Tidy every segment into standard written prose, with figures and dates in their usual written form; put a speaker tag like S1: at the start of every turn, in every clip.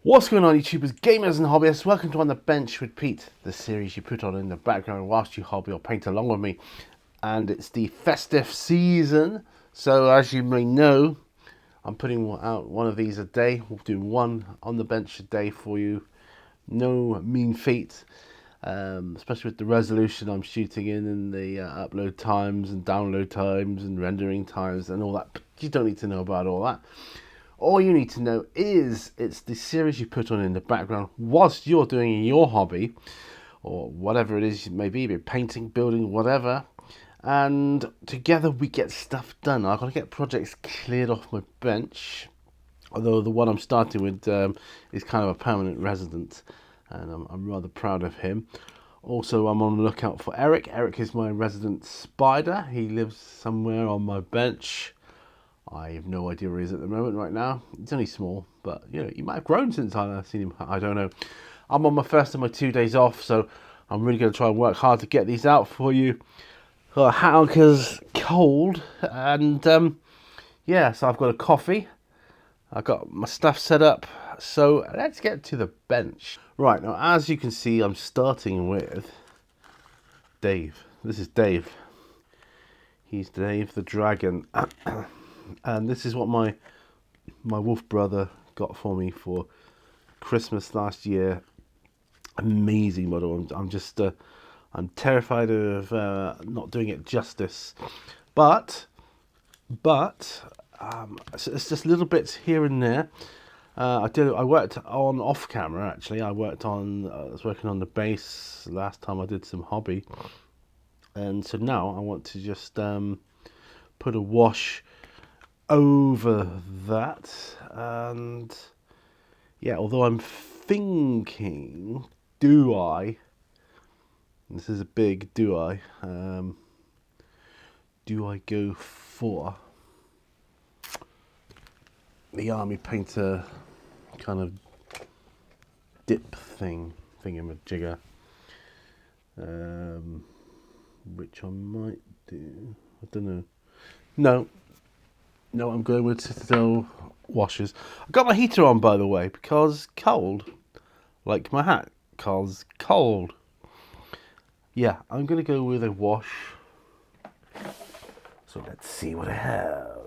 S1: What's going on, YouTubers, gamers and hobbyists? Welcome to On the Bench with Pete, the series you put on in the background whilst you hobby or paint along with me. And it's the festive season, so as you may know, I'm putting out one of these a day. We'll do one on the bench a day for you. No mean feat, especially with the resolution I'm shooting in and the upload times and download times and rendering times and all that. But you don't need to know about all that. All you need to know is it's the series you put on in the background whilst you're doing your hobby or whatever it is, maybe painting, building, whatever. And together we get stuff done. I've got to get projects cleared off my bench. Although the one I'm starting with is kind of a permanent resident, and I'm rather proud of him. Also, I'm on the lookout for Eric. Eric is my resident spider. He lives somewhere on my bench. I have no idea where he is at the moment right now. He's only small, but you know, he might have grown since I've seen him. I don't know. I'm on my first of my 2 days off, so I'm really going to try and work hard to get these out for you. Because cold, and yeah, so I've got a coffee. I've got my stuff set up, so let's get to the bench. Right, now as you can see, I'm starting with Dave. This is Dave. He's Dave the dragon. And this is what my wolf brother got for me for Christmas last year. Amazing model. I'm just I'm terrified of not doing it justice, but it's just little bits here and there. I worked on off camera actually. I was working on the base last time I did some hobby, and so now I want to just put a wash over that. And yeah, although I'm thinking, this is a big do I go for the army painter kind of dip thingamajigger, which I might do. I don't know. No, I'm going with Citadel washes. I've got my heater on, by the way, because cold. Like my hat, cause cold. Yeah, I'm going to go with a wash. So let's see what I have.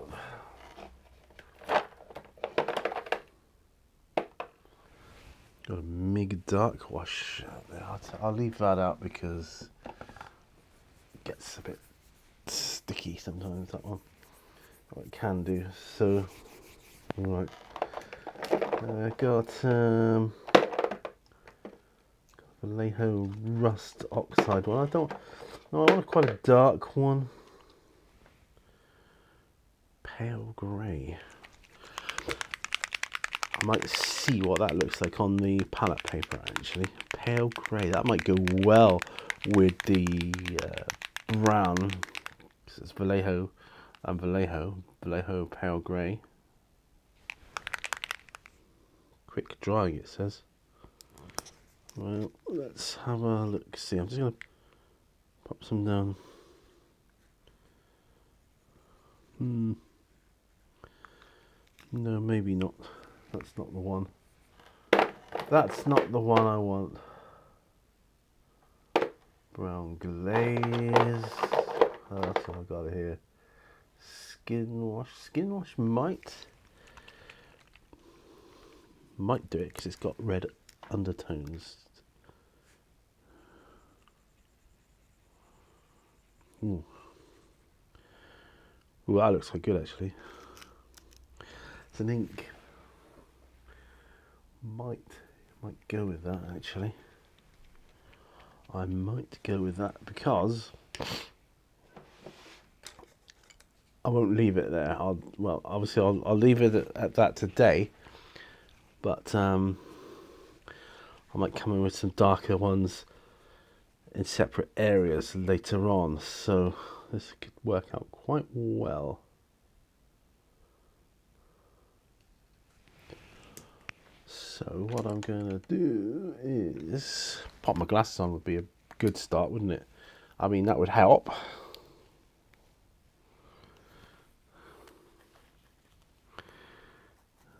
S1: Got a MIG dark wash out there. I'll leave that out because it gets a bit sticky sometimes, that one. What it can do. So, right. I got Vallejo Rust Oxide one. I want quite a dark one. Pale grey. I might see what that looks like on the palette paper actually. Pale grey. That might go well with the brown. Because it's Vallejo and Vallejo pale grey. Quick drying, it says. Well, let's have a look. See, I'm just going to pop some down. No, maybe not. That's not the one. That's not the one I want. Brown glaze. Oh, that's what I got here. Skin wash might do it because it's got red undertones. Ooh, that looks quite good actually. It's an ink. Might go with that actually. I might go with that because I won't leave it there. I'll leave it at that today, but I might come in with some darker ones in separate areas later on, so this could work out quite well. So what I'm going to do is pop my glasses on. Would be a good start, wouldn't it? I mean, that would help.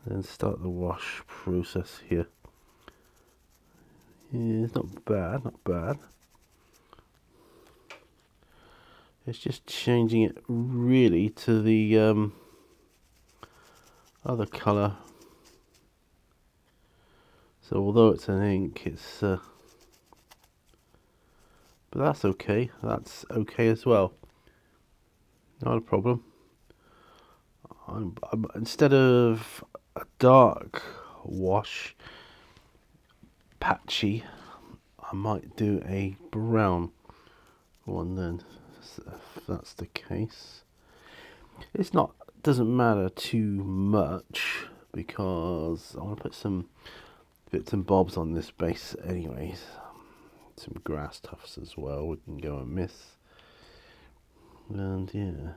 S1: Then start the wash process here. Yeah, it's not bad, not bad. It's just changing it really to the other colour. So although it's an ink, it's but that's okay. That's okay as well. Not a problem. Instead of a dark wash, patchy, I might do a brown one then. If that's the case, it's not. Doesn't matter too much because I want to put some bits and bobs on this base anyways. Some grass tufts as well we can go and miss. And yeah.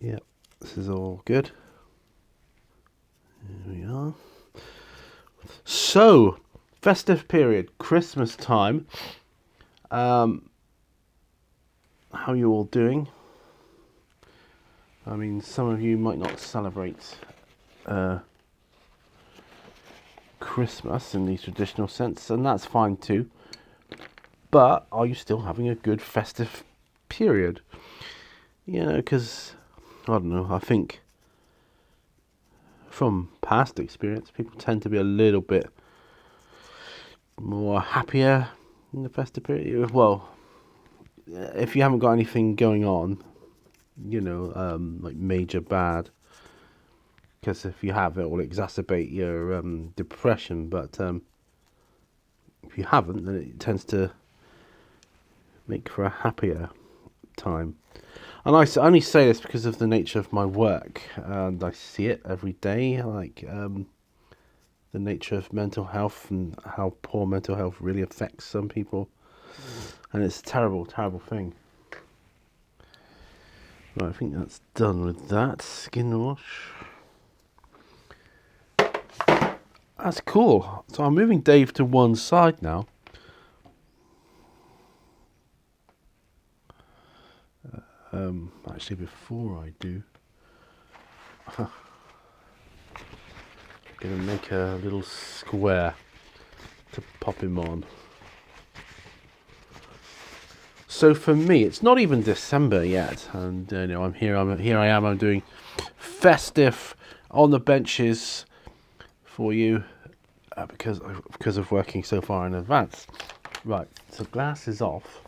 S1: Yep, this is all good. Here we are. So, festive period, Christmas time. How are you all doing? I mean, some of you might not celebrate Christmas in the traditional sense, and that's fine too. But are you still having a good festive period? You know, because, I don't know, I think from past experience, people tend to be a little bit more happier in the festive period. Well, if you haven't got anything going on, you know, like major bad, because if you have, it will exacerbate your depression. But if you haven't, then it tends to make for a happier time. And I only say this because of the nature of my work, and I see it every day, like the nature of mental health and how poor mental health really affects some people. And it's a terrible, terrible thing. Right, I think that's done with that. Skin wash. That's cool. So I'm moving Dave to one side now. Actually, before I do, I'm going to make a little square to pop him on. So for me, it's not even December yet, and you know, I'm doing festive on the benches for you because of working so far in advance. Right, so glass is off.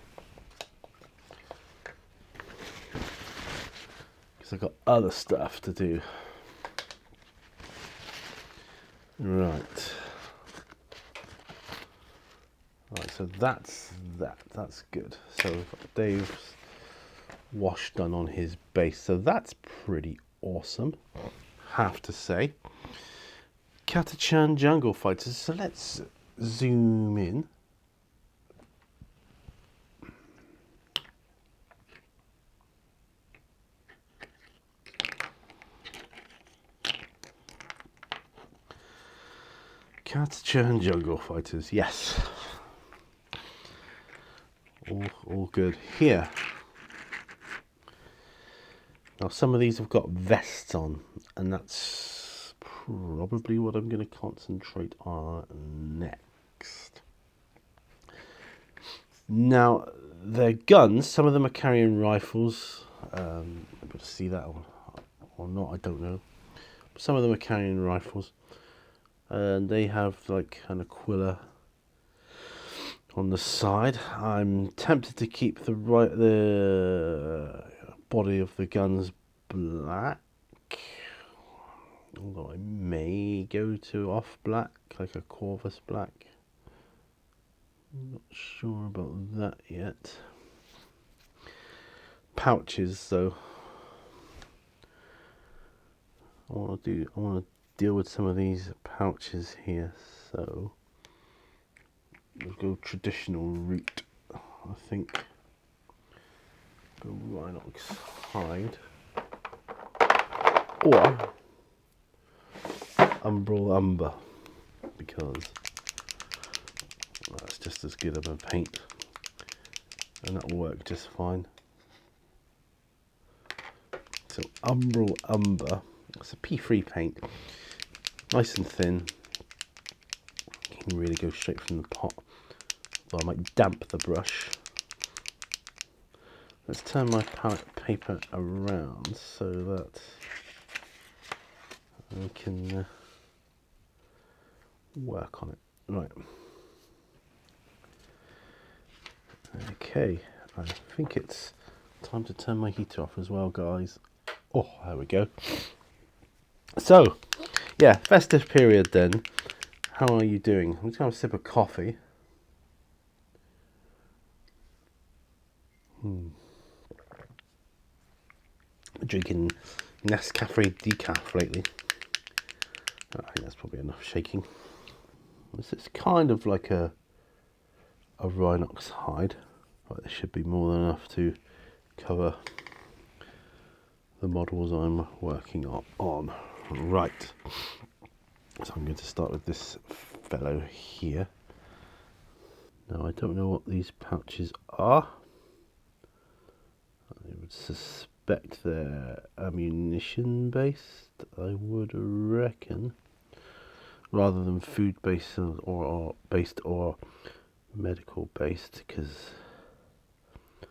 S1: I've got other stuff to do. Right, so that's good. So we've got Dave's wash done on his base, so that's pretty awesome, have to say. Katachan Jungle Fighters, so let's zoom in. Katachan Jungle Fighters, yes. All good here. Now some of these have got vests on, and that's probably what I'm going to concentrate on next. Now they're guns. Some of them are carrying rifles. Able to see that or not, I don't know. But some of them are carrying rifles, and they have like an Aquila on the side. I'm tempted to keep the body of the guns black, although I may go to off black, like a Corvus black. I'm not sure about that yet. Pouches though, I want to deal with some of these pouches here, so we'll go traditional route, I think. Go Rhinox hide, or Umbral Umber, because that's just as good of a paint, and that will work just fine. So Umbral Umber, it's a P3 paint, nice and thin. You can really go straight from the pot. Well, I might damp the brush. Let's turn my palette paper around so that I can work on it. Right. Okay, I think it's time to turn my heater off as well, guys. Oh, there we go. So, yeah, festive period then. How are you doing? I'm just going to have a sip of coffee. Drinking Nescafe decaf lately. I think that's probably enough shaking. This is kind of like a Rhinox hide, but there should be more than enough to cover the models I'm working on. Right, so I'm going to start with this fellow here. Now I don't know what these pouches are. I would suspect they're ammunition based, I would reckon, rather than food based or medical based, because I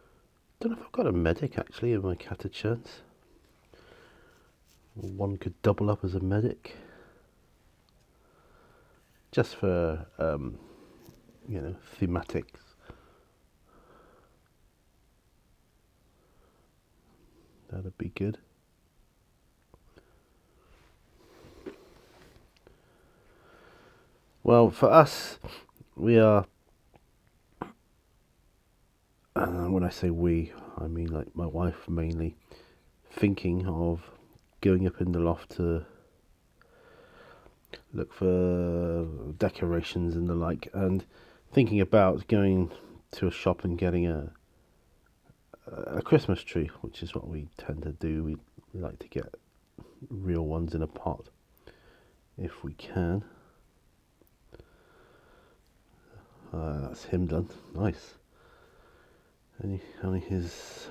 S1: don't know if I've got a medic actually in my catachurns. One could double up as a medic, just for you know, thematics. That'd be good. Well, for us, we are, when I say we, I mean like my wife mainly, thinking of going up in the loft to look for decorations and the like, and thinking about going to a shop and getting a Christmas tree, which is what we tend to do. We like to get real ones in a pot if we can. That's him done. Nice. Any his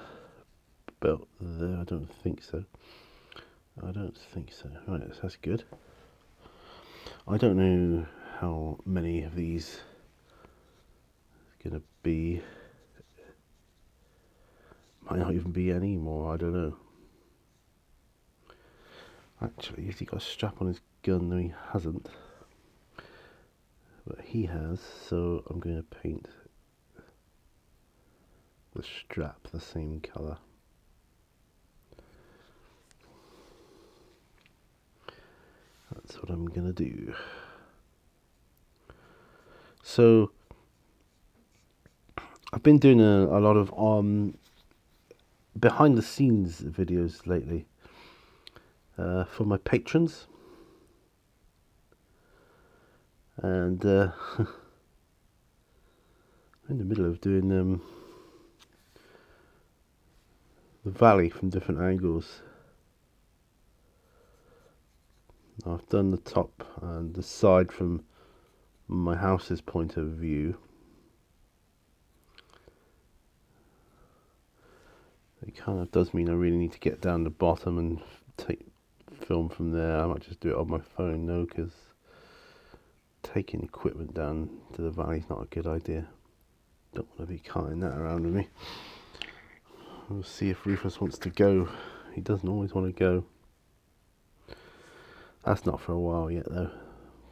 S1: belt there? I don't think so. I don't think so. Right, that's good. I don't know how many of these is going to be. Might not even be any more, I don't know. Actually, has he got a strap on his gun? No, he hasn't. But he has, so I'm going to paint the strap the same colour. That's what I'm going to do. So, I've been doing a lot of behind the scenes videos lately for my patrons. And I'm in the middle of doing the valley from different angles. I've done the top and the side from my house's point of view. It kind of does mean I really need to get down the bottom and take film from there. I might just do it on my phone, no, because taking equipment down to the valley is not a good idea. Don't want to be carrying that around with me. We'll see if Rufus wants to go. He doesn't always want to go. That's not for a while yet, though,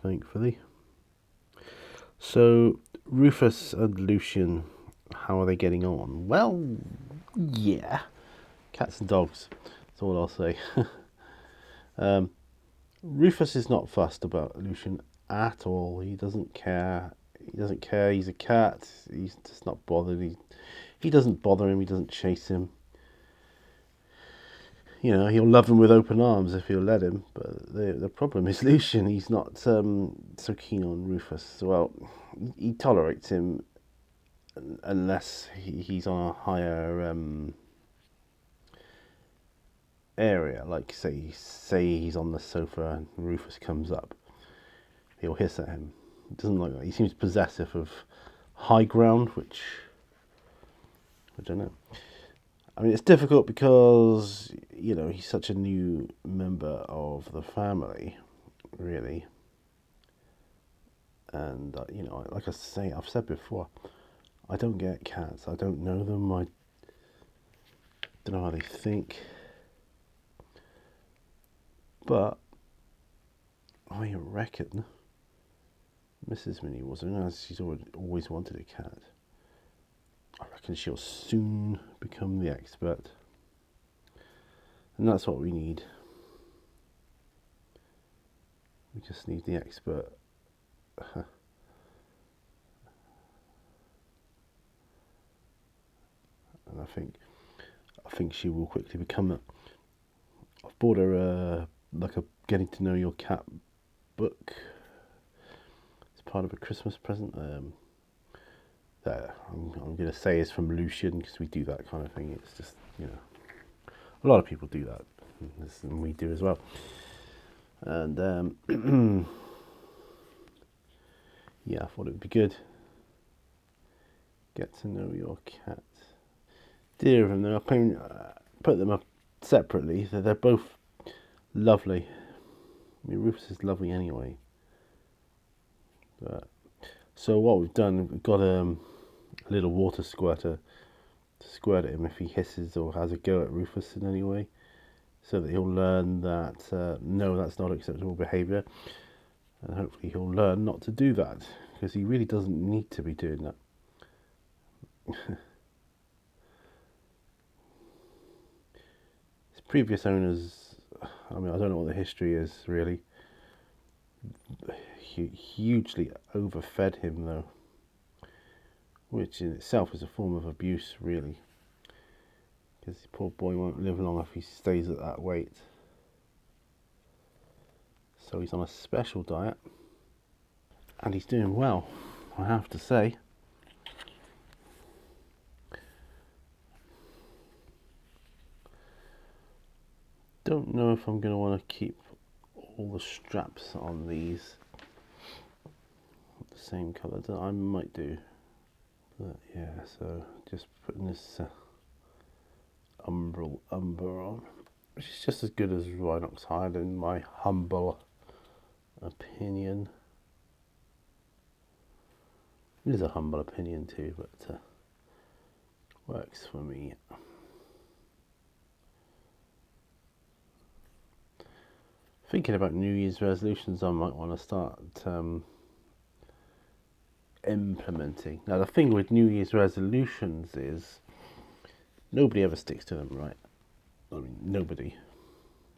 S1: thankfully. So, Rufus and Lucian, how are they getting on? Well, yeah. Cats and dogs, that's all I'll say. Rufus is not fussed about Lucian at all. He doesn't care. He doesn't care. He's a cat. He's just not bothered. He doesn't bother him. He doesn't chase him. You know, he'll love him with open arms if he'll let him. But the problem is Lucian. He's not so keen on Rufus. Well, he tolerates him unless he's on a higher area, like say he's on the sofa and Rufus comes up, he'll hiss at him. It doesn't like that. He seems possessive of high ground, which I don't know. I mean, it's difficult because, you know, he's such a new member of the family, really. And, you know, like I say, I've said before, I don't get cats. I don't know them. I don't know how they think. But I reckon Mrs. Minnie wasn't, as she's always wanted a cat. I reckon she'll soon become the expert. And that's what we need. We just need the expert. And I think she will quickly become it. I've bought her like a getting to know your cat book. It's part of a Christmas present. That I'm going to say is from Lucian, because we do that kind of thing. It's just, you know, a lot of people do that, and we do as well. And yeah, I thought it would be good. Get to know your cat. Dear of them, I put them up separately. They're both lovely. I mean, Rufus is lovely anyway. But so what we've done, we've got a little water squirter to squirt at him if he hisses or has a go at Rufus in any way, so that he'll learn that no, that's not acceptable behaviour, and hopefully he'll learn not to do that, because he really doesn't need to be doing that. His previous owners, I mean, I don't know what the history is really, hugely overfed him though, which in itself is a form of abuse really, because the poor boy won't live long if he stays at that weight. So he's on a special diet, and he's doing well, I have to say. Don't know if I'm going to want to keep all the straps on these the same colour. I might do, but yeah, so just putting this umber on, which is just as good as Rhinox hide in my humble opinion. It is a humble opinion too, but works for me. Thinking about New Year's resolutions, I might want to start implementing. Now, the thing with New Year's resolutions is nobody ever sticks to them, right? I mean, nobody.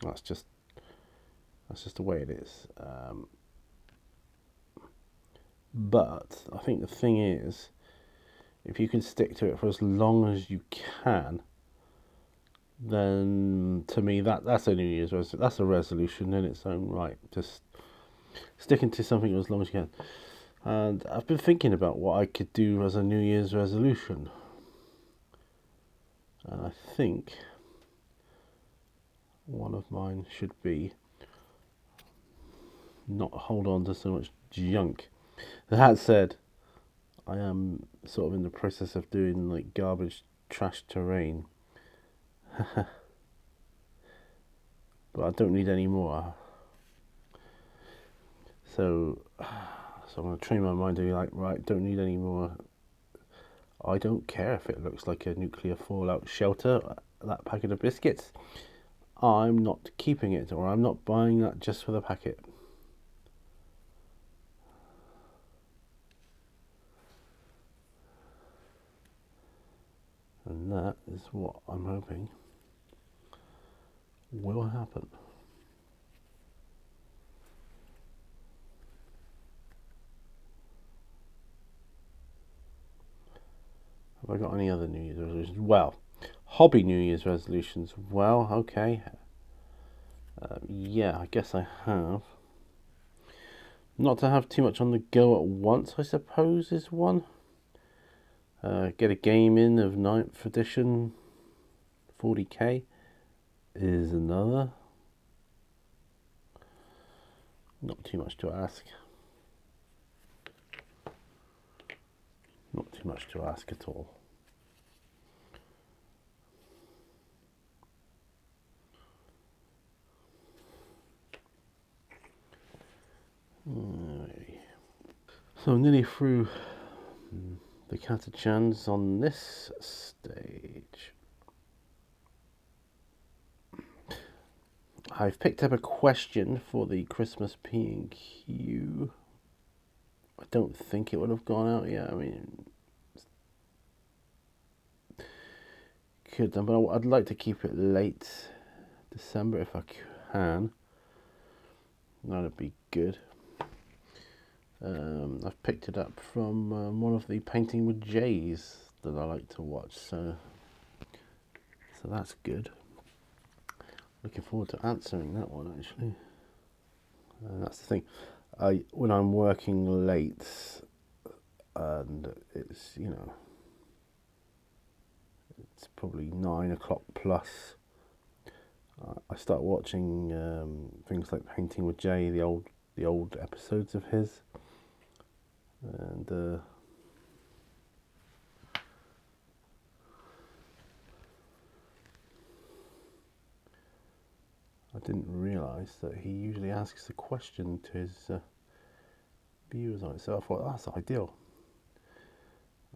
S1: That's just the way it is. But I think the thing is, if you can stick to it for as long as you can, then to me that's a New Year's resolution. That's a resolution in its own right. Just sticking to something as long as you can. And I've been thinking about what I could do as a New Year's resolution. And I think one of mine should be not hold on to so much junk. That said, I am sort of in the process of doing like garbage trash terrain. But I don't need any more. So I'm going to train my mind to be like, right, don't need any more. I don't care if it looks like a nuclear fallout shelter, that packet of biscuits. I'm not keeping it, or I'm not buying that just for the packet. And that is what I'm hoping will happen. Have I got any other New Year's resolutions? Well, hobby New Year's resolutions. Well, okay. Yeah, I guess I have. Not to have too much on the go at once, I suppose, is one. Get a game in of 9th edition, 40k. is another. Not too much to ask. Not too much to ask at all. So I'm nearly through the Catachans on this stage. I've picked up a question for the Christmas P&Q. I don't think it would have gone out yet. I mean, could done, but I'd like to keep it late December if I can. That'd be good. I've picked it up from one of the Painting with J's that I like to watch, so that's good. Looking forward to answering that one actually. That's the thing. When I'm working late, and it's it's probably 9 o'clock plus. I start watching things like Painting with Jay, the old episodes of his, and I didn't realise that he usually asks a question to his viewers on it, so I thought that's ideal.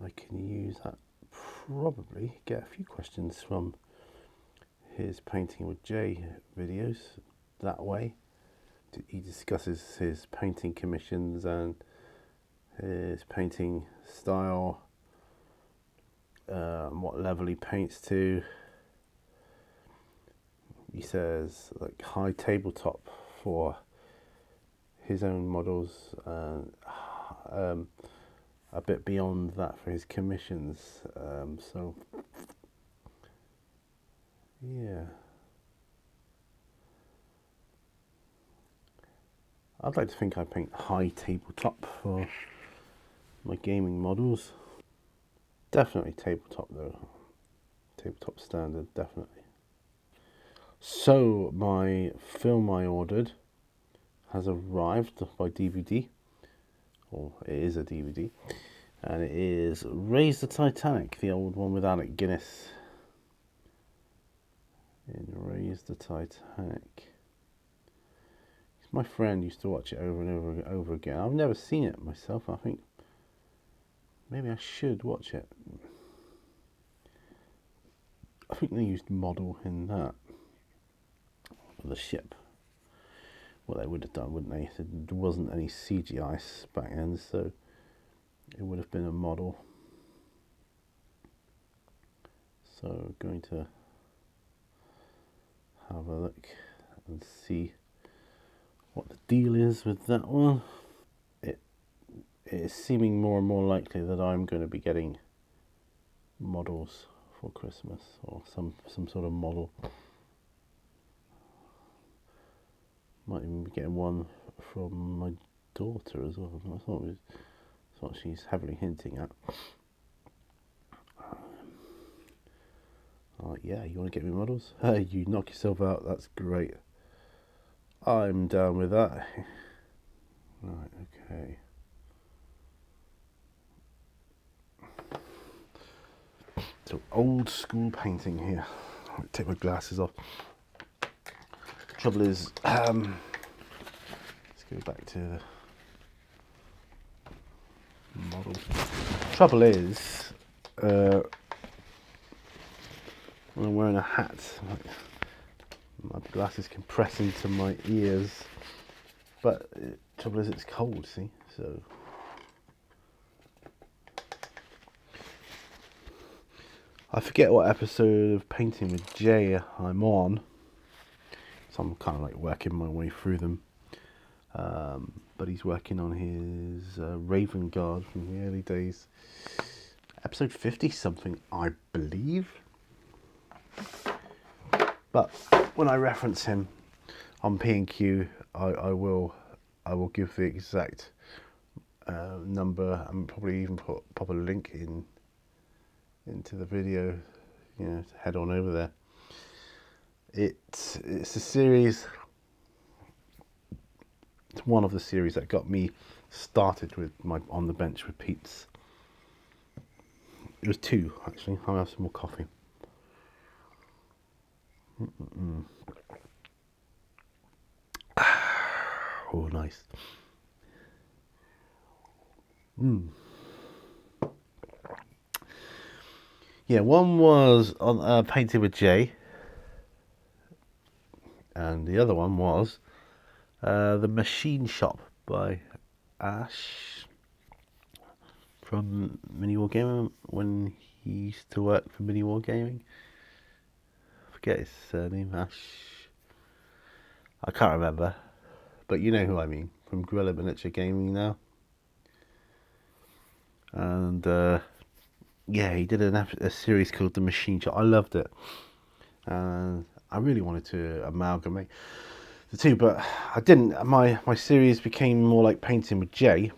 S1: I can use that, probably get a few questions from his Painting with Jay videos that way. He discusses his painting commissions and his painting style, what level he paints to. He says like high tabletop for his own models, and a bit beyond that for his commissions. So yeah, I'd like to think I paint high tabletop for my gaming models. Definitely tabletop though. Tabletop standard, definitely. So my film I ordered has arrived by DVD, or it is a DVD, and it is Raise the Titanic, the old one with Alec Guinness in Raise the Titanic. My friend used to watch it over and over again. I've never seen it myself. I think maybe I should watch it. I think they used model in that, the ship. Well, they would have done, wouldn't they? There wasn't any CGI back then, so it would have been a model. So going to have a look and see what the deal is with that one. It is seeming more and more likely that I'm going to be getting models for Christmas, or some sort of model. Might even be getting one from my daughter as well. That's what she's heavily hinting at. Yeah, you want to get me models? Hey, you knock yourself out. That's great. I'm down with that. Right, okay. So old school painting here. I'll take my glasses off. Trouble is, let's go back to the model. Trouble is, when I'm wearing a hat, my glasses can press into my ears. But trouble is, it's cold. See, so. I forget what episode of Painting with Jay I'm on, so I'm kind of like working my way through them. But he's working on his Raven Guard from the early days, episode 50 something, I believe. But when I reference him on P&Q, I will give the exact number, and probably even pop a link into the video, to head on over there. It's a series. It's one of the series that got me started with my On the Bench with Pete's. It was two, actually. I'll have some more coffee. Oh, nice. Yeah, one was on Painted with J, and the other one was The Machine Shop by Ash from Mini War Gaming when he used to work for Mini War Gaming. I forget his surname, Ash. I can't remember, but you know who I mean, from Gorilla Miniature Gaming now. And yeah, he did a series called The Machine Shop. I loved it, and I really wanted to amalgamate the two, but I didn't. My series became more like Painting with J,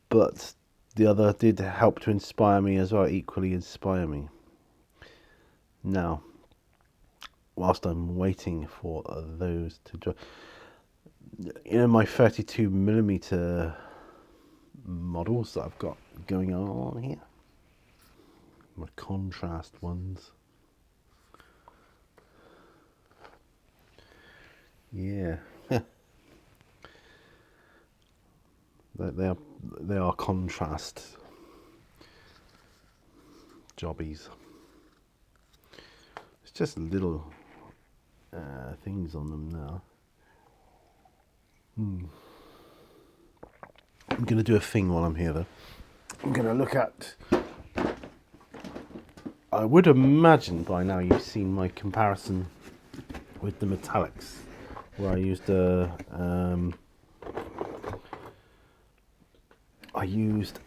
S1: but the other did help to inspire me as well, equally inspire me. Now, whilst I'm waiting for those to join, you know, my 32mm models that I've got going on here, my contrast ones. Yeah, they are contrast jobbies. It's just little things on them now. I'm going to do a thing while I'm here, though. I'm going to look at. I would imagine by now you've seen my comparison with the metallics, where I used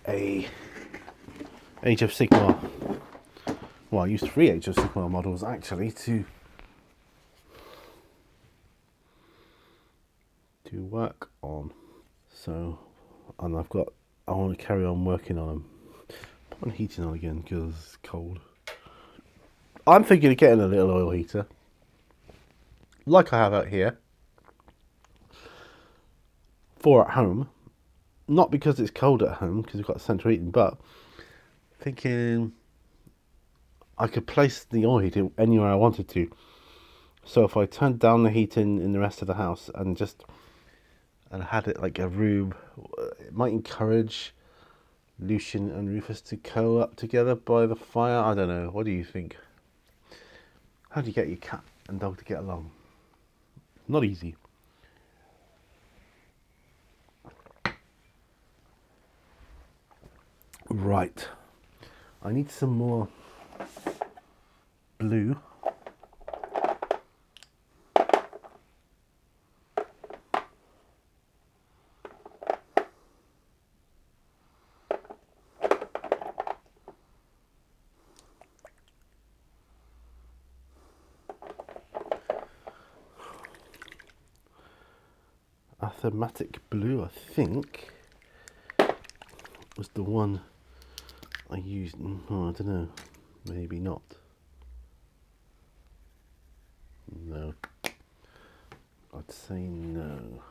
S1: a Age of Sigmar. Well, I used 3 Age of Sigmar models actually to work on. So, and I want to carry on working on them. Put on heating on again because it's cold. I'm thinking of getting a little oil heater, like I have out here, for at home. Not because it's cold at home, because we've got central heating, but thinking I could place the oil heater anywhere I wanted to. So if I turned down the heating in the rest of the house and had it like a room, it might encourage Lucian and Rufus to curl up together by the fire. I don't know. What do you think? How do you get your cat and dog to get along? Not easy. Right. I need some more blue. A thematic blue, I think, was the one I used. Oh, I don't know. Maybe not. No. I'd say no.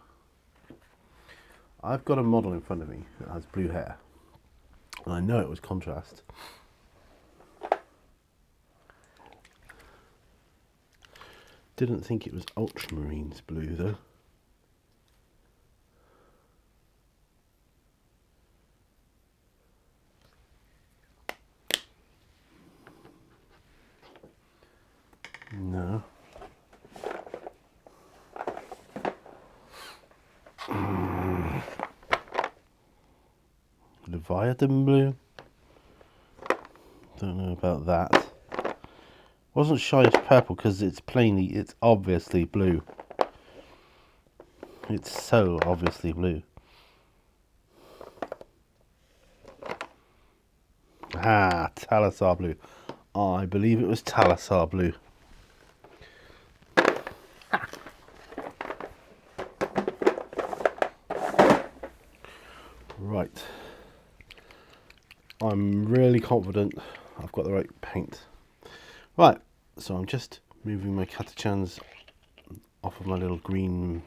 S1: I've got a model in front of me that has blue hair, and I know it was contrast. Didn't think it was ultramarines blue though. No. Leviathan blue? Don't know about that. Wasn't shy as purple because it's obviously blue. It's so obviously blue. Ah, Talasar blue. I believe it was Talasar blue. Right. I'm really confident I've got the right paint. Right, So I'm just moving my catachans off of my little green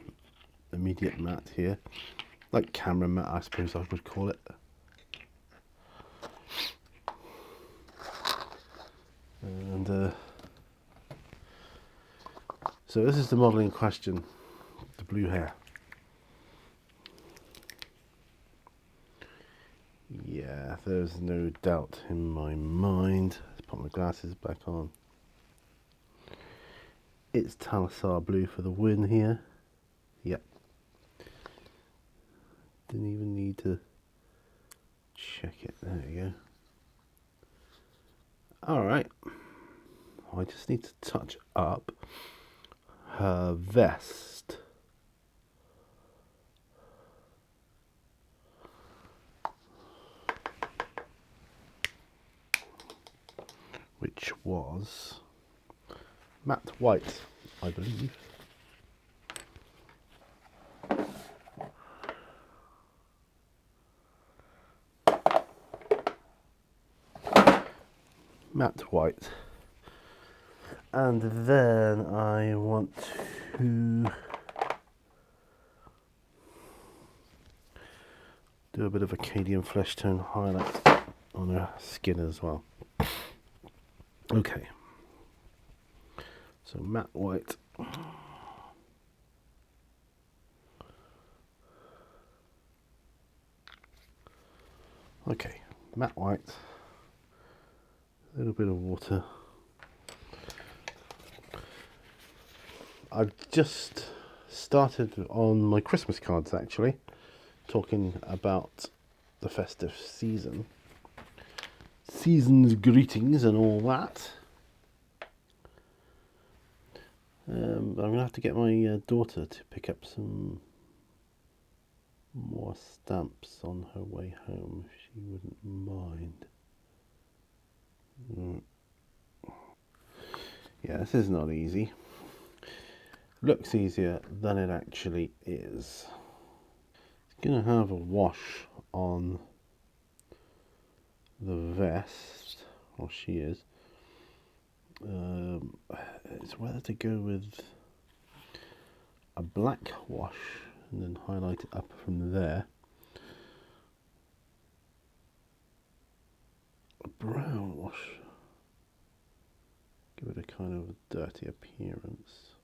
S1: immediate mat here, like camera mat I suppose I would call it. And so this is the model in question, the blue hair. Yeah, there's no doubt in my mind. Let's put my glasses back on. It's Talasar blue for the win here. Yep. Didn't even need to check it. There you go. Alright. I just need to touch up her vest. Which was matte white, I believe. Matte white. And then I want to do a bit of Acadian flesh tone highlight on her skin as well. Okay. So matte white. Okay, matte white. A little bit of water. I've just started on my Christmas cards actually, talking about the festive season. Season's greetings and all that. I'm going to have to get my daughter to pick up some more stamps on her way home, if she wouldn't mind. Yeah, this is not easy. Looks easier than it actually is. It's going to have a wash on the vest, or she is. It's whether to go with a black wash and then highlight it up from there, a brown wash, give it a kind of dirty appearance,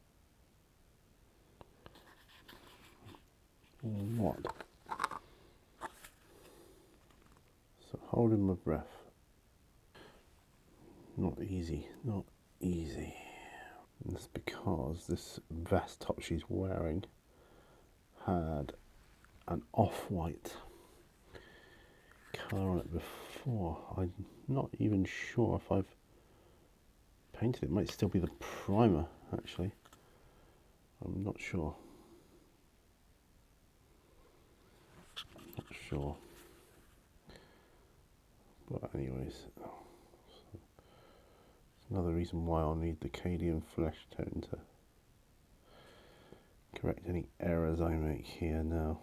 S1: or what? So holding my breath. Not easy, not easy. And that's because this vest top she's wearing had an off-white colour on it before. I'm not even sure if I've painted it. It might still be the primer actually. I'm not sure. Not sure. But anyways, it's another reason why I'll need the Acadian flesh tone to correct any errors I make here now.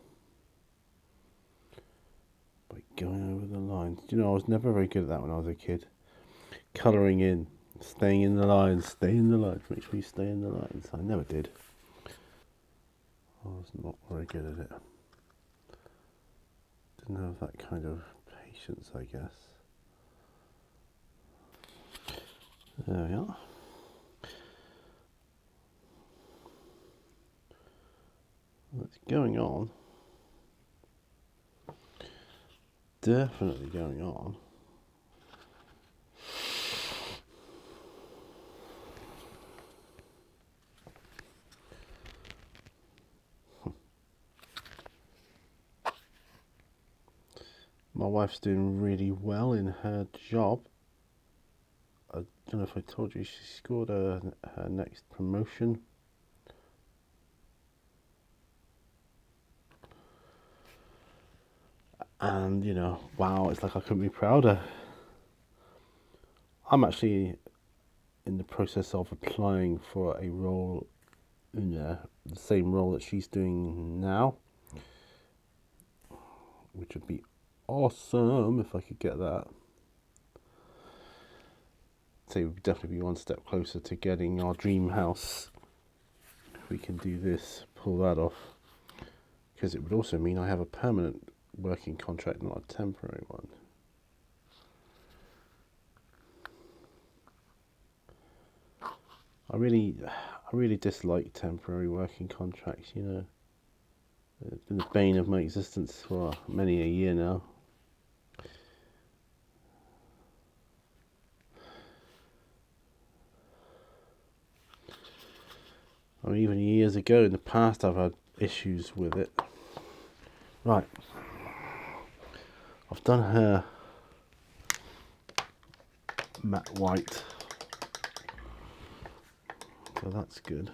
S1: By going over the lines. Do you know, I was never very good at that when I was a kid. Colouring in, staying in the lines, stay in the lines, make sure you stay in the lines. I never did. I was not very good at it. Didn't have that kind of patience, I guess. There we are. What's going on? Definitely going on. My wife's doing really well in her job. I don't know if I told you, she scored her next promotion. And, you know, wow, it's like I couldn't be prouder. I'm actually in the process of applying for a role in the same role that she's doing now, which would be awesome if I could get that. say we'd definitely be one step closer to getting our dream house. If we can do this, pull that off, because it would also mean I have a permanent working contract, not a temporary one. I really dislike temporary working contracts, you know. It's been the bane of my existence for many a year now. I mean, even years ago in the past I've had issues with it. Right. I've done her matte white. So that's good.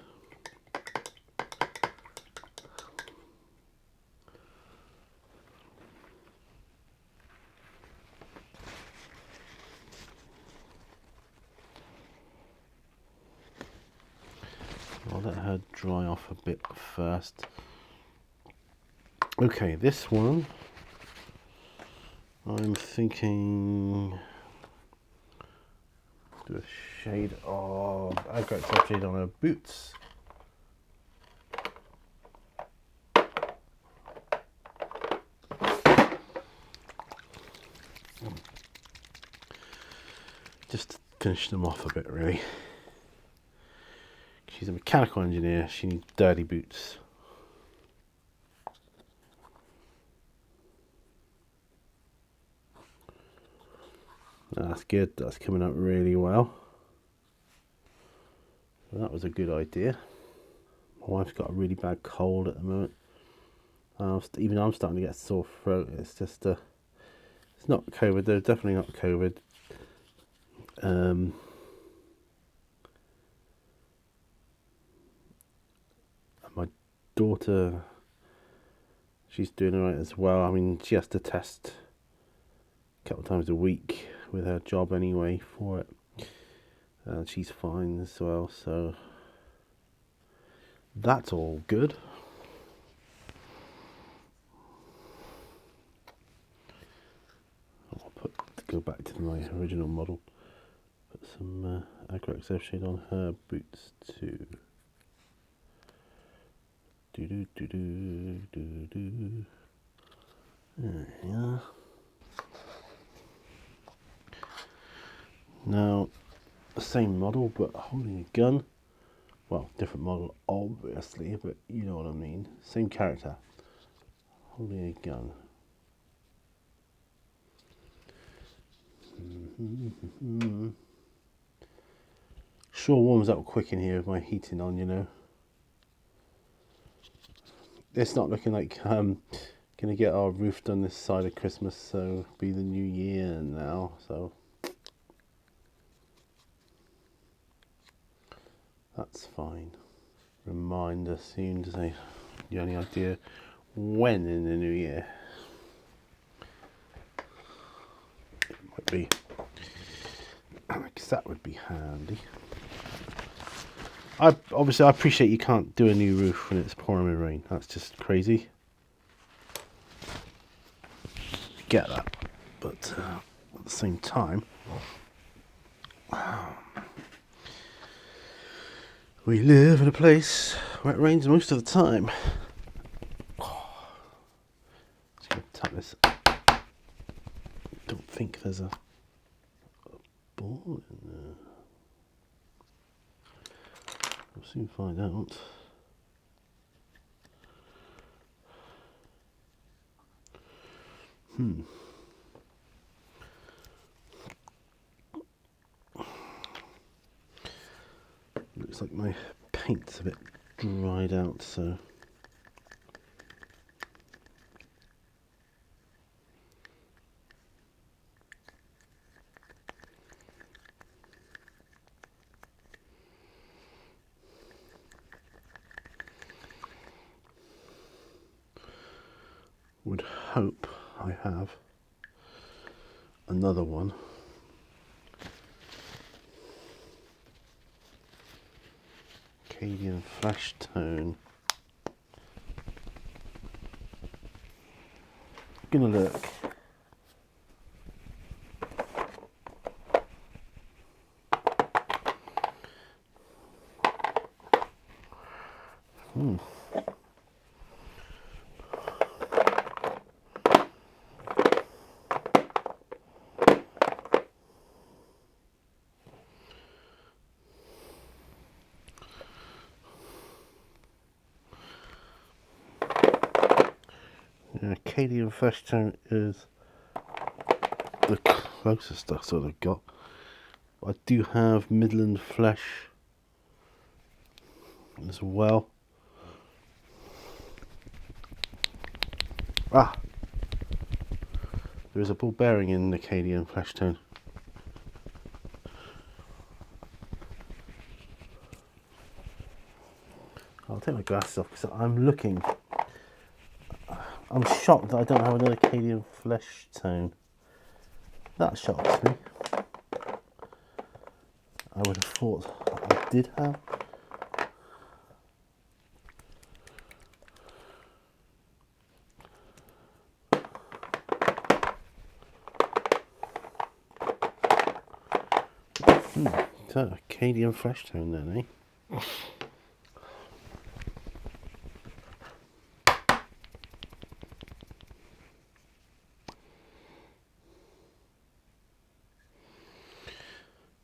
S1: I'll let her dry off a bit first. Okay, this one I'm thinking do a shade of agriculture shade on her boots. Just to finish them off a bit, really. She's a mechanical engineer, she needs dirty boots. That's good, that's coming out really well. So that was a good idea. My wife's got a really bad cold at the moment. Even I'm starting to get a sore throat. It's just it's not COVID though, definitely not COVID. My daughter, she's doing alright as well. I mean, she has to test a couple of times a week with her job anyway for it. And she's fine as well, so that's all good. I'll go back to my original model. Put some acrylic shade on her boots too. There we are. Now, the same model but holding a gun. Well, different model obviously, but you know what I mean. Same character. Holding a gun. Sure warms up quick in here with my heating on, you know. It's not looking like gonna get our roof done this side of Christmas, so be the new year now, so that's fine. Reminder soon to say, you have any idea when in the new year? It might be, because that would be handy. Obviously I appreciate you can't do a new roof when it's pouring with rain. That's just crazy. Get that, but at the same time, we live in a place where it rains most of the time. Just gonna tap this. Don't think there's a ball in there. We'll soon find out. Looks like my paint's a bit dried out, so would hope I have another one. Acadian Flash Tone. Gonna look. Acadian Flesh Tone is the closest I sort of got. I do have Midland Flesh as well. Ah, there is a ball bearing in the Acadian Flesh Tone. I'll take my glasses off because I'm looking. I'm shocked that I don't have another Acadian Flesh Tone. That shocks me. I would have thought I did have. So Acadian Flesh Tone then, eh?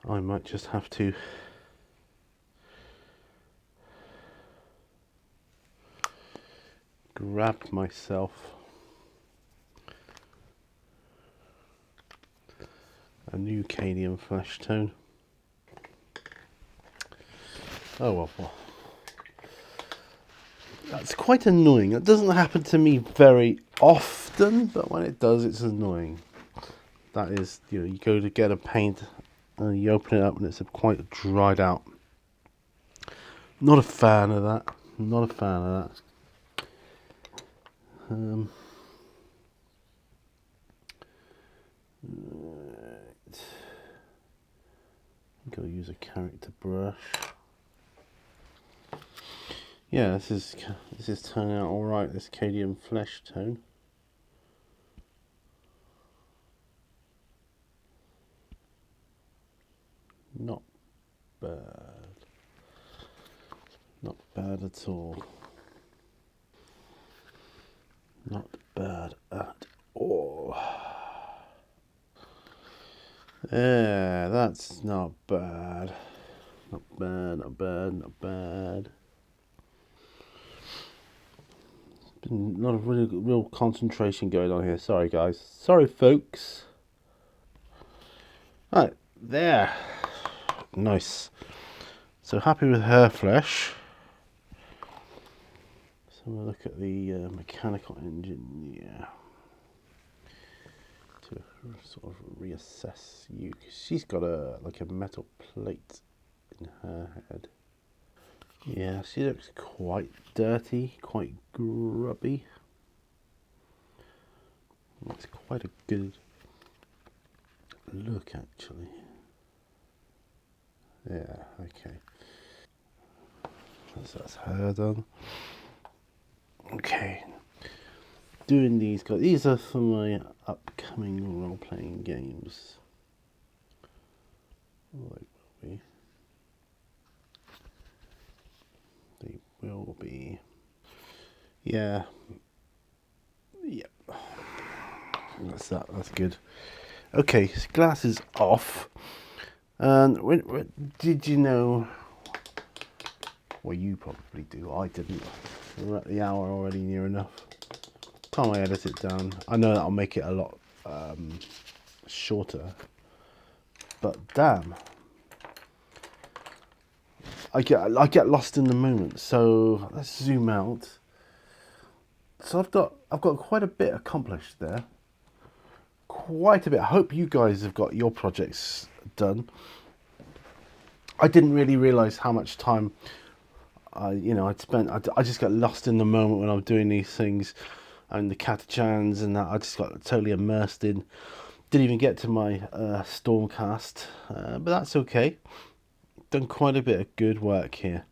S1: I might just have to grab myself a new Acadian Flesh Tone. Oh well. That's quite annoying. It doesn't happen to me very often, but when it does, it's annoying. That is, you go to get a paint and you open it up and it's quite dried out. Not a fan of that. Not a fan of that. Right. I'm going to use a character brush. Yeah, this is turning out all right. This Acadian Flesh Tone. Not bad. Not bad at all. Not bad at all. Yeah, that's not bad. Not bad, not bad, not bad. Been not a real concentration going on here. Sorry, guys. Sorry, folks. Right, there. Nice. So happy with her flesh. So we'll look at the mechanical engine. Yeah. To sort of reassess you. She's got a metal plate in her head. Yeah, she looks quite dirty, quite grubby. It's quite a good look, actually. Yeah, okay. So that's her done. Okay. Doing these guys. These are for my upcoming role-playing games. Well, they will be. They will be. Yeah. Yep. That's that. That's good. Okay, so glasses off. And when did you know? Well, you probably do. I didn't. We're at the hour already, near enough. Time I edit it down. I know that'll make it a lot shorter. But damn, I get lost in the moment. So let's zoom out. So I've got quite a bit accomplished there. Quite a bit. I hope you guys have got your projects done. I didn't really realise how much time I'd spent. I just get lost in the moment when I'm doing these things, and the catachans and that. I just got totally immersed in. Didn't even get to my Stormcast, but that's okay. Done quite a bit of good work here.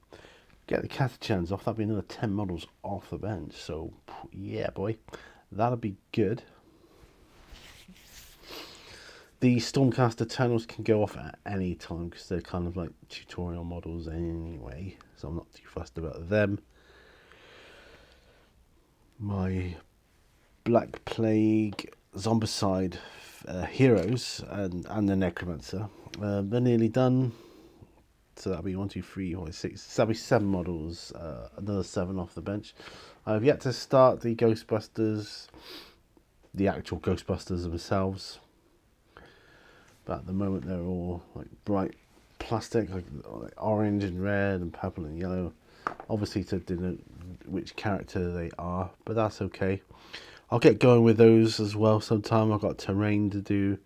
S1: Get the catachans off. That'll be another 10 models off the bench. So yeah, boy, that'll be good. The Stormcast Eternals can go off at any time because they're kind of like tutorial models anyway, so I'm not too fussed about them. My Black Plague Zombicide heroes and the Necromancer, they're nearly done. So that'll be 1, 2, 3, 4, 6. So that'll be 7 models. Another 7 off the bench. I've yet to start the Ghostbusters, the actual Ghostbusters themselves. But at the moment they're all like bright plastic, like orange and red and purple and yellow. Obviously to denote which character they are, but that's okay. I'll get going with those as well sometime. I've got terrain to do.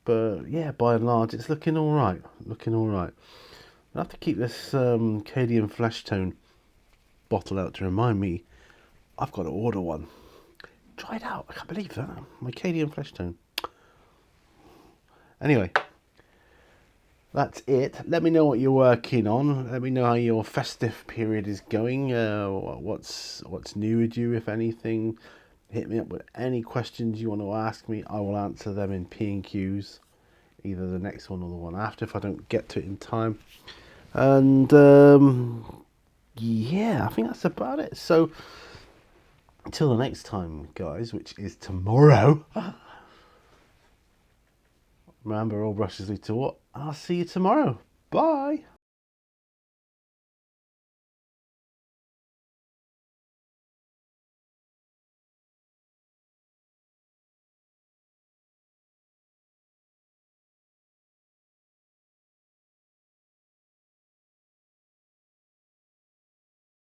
S1: But yeah, by and large, it's looking all right. Looking all right. I have to keep this Cadian Flesh Tone bottle out to remind me I've got to order one. Try it out. I can't believe that. My Cadian Flesh Tone. Anyway, that's it. Let me know what you're working on. Let me know how your festive period is going. What's new with you, if anything. Hit me up with any questions you want to ask me. I will answer them in P&Qs, either the next one or the one after if I don't get to it in time. And yeah, I think that's about it. So until the next time, guys, which is tomorrow. Remember, all brushes lead to what? I'll see you tomorrow. Bye.